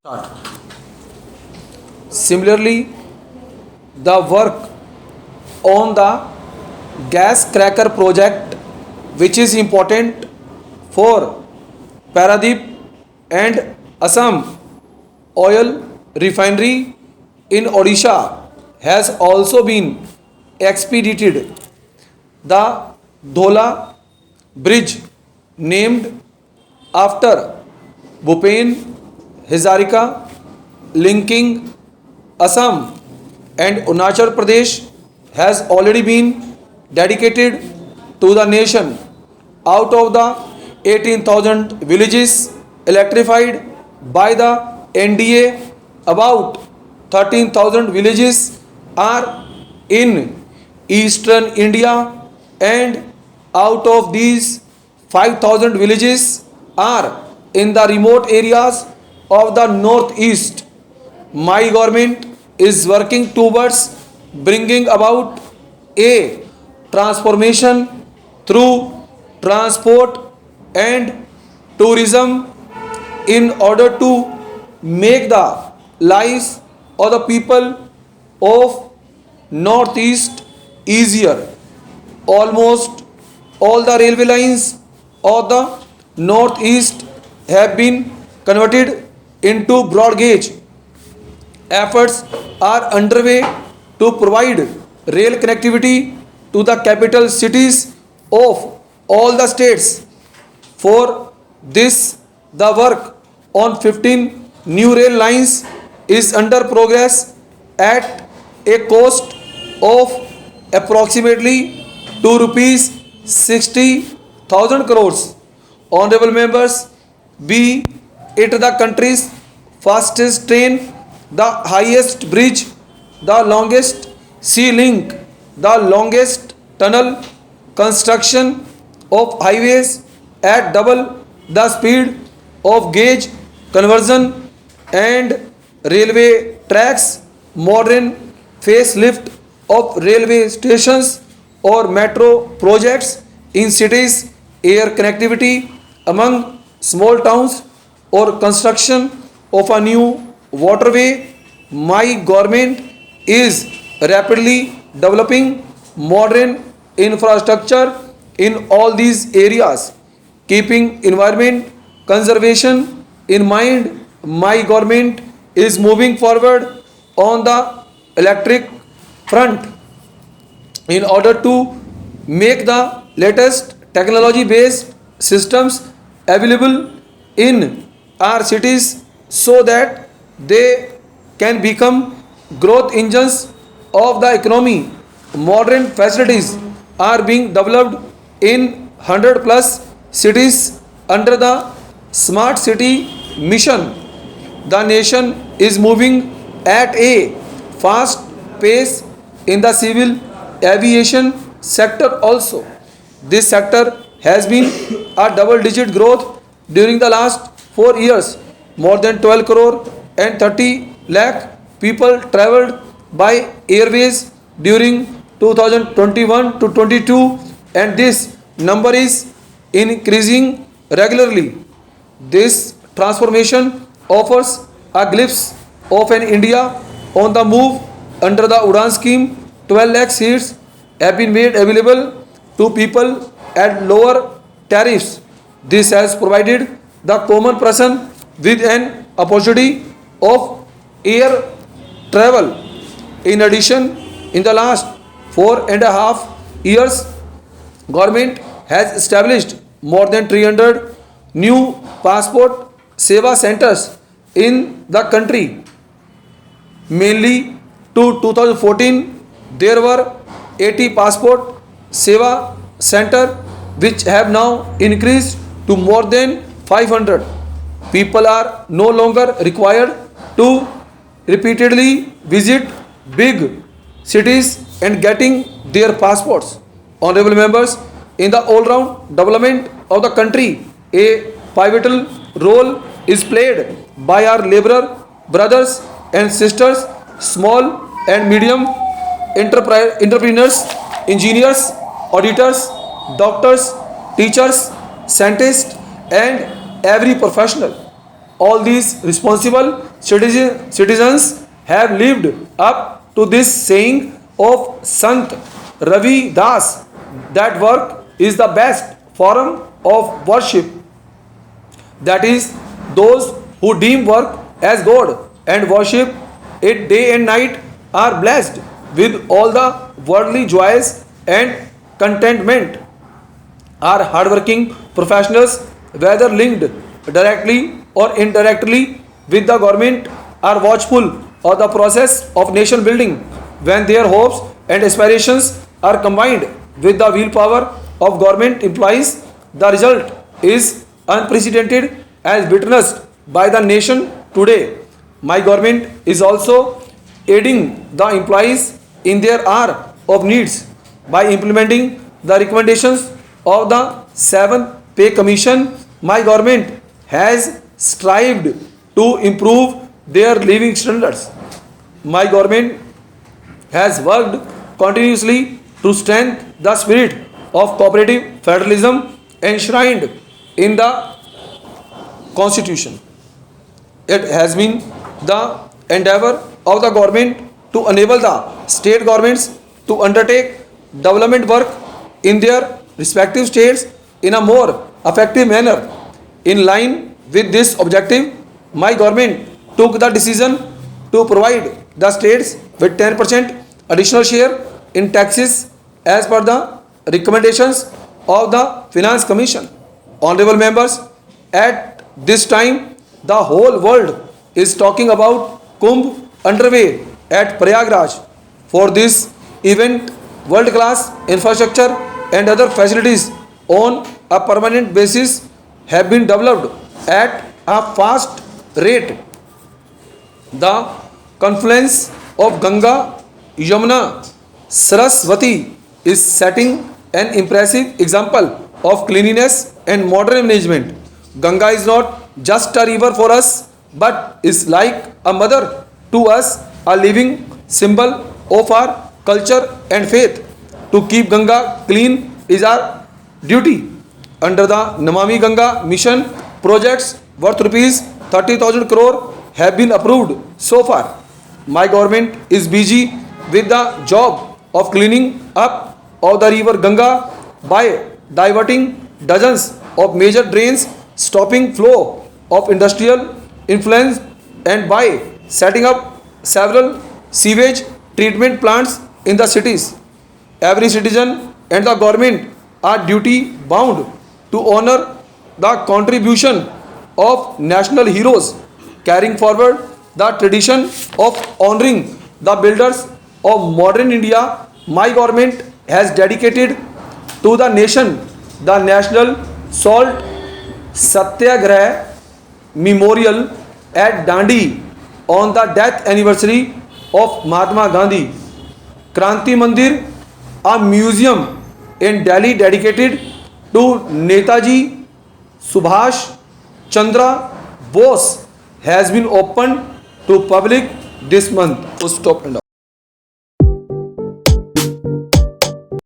Start. Similarly, the work on the gas cracker project, which is important for Paradip and Assam oil refinery in Odisha, has also been expedited. The Dhola bridge, named after Bhupen Hazarika, linking Assam and Arunachal Pradesh, has already been dedicated to the nation. Out of the 18,000 villages electrified by the NDA, about 13,000 villages are in eastern India, and out of these 5,000 villages are in the remote areas of the northeast. My government is working towards bringing about a transformation through transport and tourism in order to make the lives of the people of northeast easier. Almost all the railway lines of the northeast have been converted into broad gauge. Efforts are underway to provide rail connectivity to the capital cities of all the states. For this, the work on 15 new rail lines is under progress at a cost of approximately 2 rupees 60,000 crores. Honorable members, be it the country's fastest train, the highest bridge, the longest sea link, the longest tunnel, construction of highways at double the speed of gauge conversion and railway tracks, modern facelift of railway stations or metro projects in cities, air connectivity among small towns, or construction of a new waterway. My government is rapidly developing modern infrastructure in all these areas. Keeping environment conservation in mind, my government is moving forward on the electric front in order to make the latest technology based systems available in our cities so that they can become growth engines of the economy. Modern facilities are being developed in 100 plus cities under the smart city mission. The nation is moving at a fast pace in the civil aviation sector also. This sector has been a double digit growth during the last 4 years. More than 12 crore and 30 lakh people traveled by airways during 2021 to 22, and this number is increasing regularly. This transformation offers a glimpse of an India on the move. Under the Udan scheme, 12 lakh seats have been made available to people at lower tariffs. This has provided the common person with an opportunity of air travel. In addition, in the last 4.5 years, government has established more than 300 new passport seva centers in the country. Mainly to 2014, there were 80 passport seva center which have now increased to more than 500. People are no longer required to repeatedly visit big cities and getting their passports. Honorable members, in the all-round development of the country, a pivotal role is played by our laborer brothers and sisters, small and medium entrepreneurs, engineers, auditors, doctors, teachers, scientists, and every professional. all these responsible citizens have lived up to this saying of Sant Ravi Das that work is the best form of worship. That is, those who deem work as God and worship it day and night are blessed with all the worldly joys and contentment. Are hardworking professionals, whether linked directly or indirectly with the government, are watchful of the process of nation building. When their hopes and aspirations are combined with the willpower of government employees, the result is unprecedented as witnessed by the nation today. My government is also aiding the employees in their hour of needs by implementing the recommendations of the 7th Pay Commission. My government has strived to improve their living standards. My government has worked continuously to strengthen the spirit of cooperative federalism enshrined in the Constitution. It has been the endeavor of the government to enable the state governments to undertake development work in their respective states in a more effective manner. In line with this objective, my government took the decision to provide the states with 10% additional share in taxes as per the recommendations of the Finance Commission. Honorable members, at this time, the whole world is talking about Kumbh underway at Prayagraj. For this event, world-class infrastructure and other facilities on a permanent basis have been developed at a fast rate. The confluence of Ganga, Yamuna, Saraswati is setting an impressive example of cleanliness and modern management. Ganga is not just a river for us, but is like a mother to us, a living symbol of our culture and faith. To keep Ganga clean is our duty. Under the Namami Ganga mission, projects worth rupees 30,000 crore have been approved so far. My government is busy with the job of cleaning up of the river Ganga by diverting dozens of major drains, stopping flow of industrial influence, and by setting up several sewage treatment plants in the cities. Every citizen and the government are duty bound to honor the contribution of national heroes, carrying forward the tradition of honoring the builders of modern India. My government has dedicated to the nation the National Salt Satyagrah Memorial at Dandi on the death anniversary of Mahatma Gandhi. Kranti Mandir, a museum in Delhi dedicated to Netaji Subhash Chandra Bose, has been opened to public this month. Stop and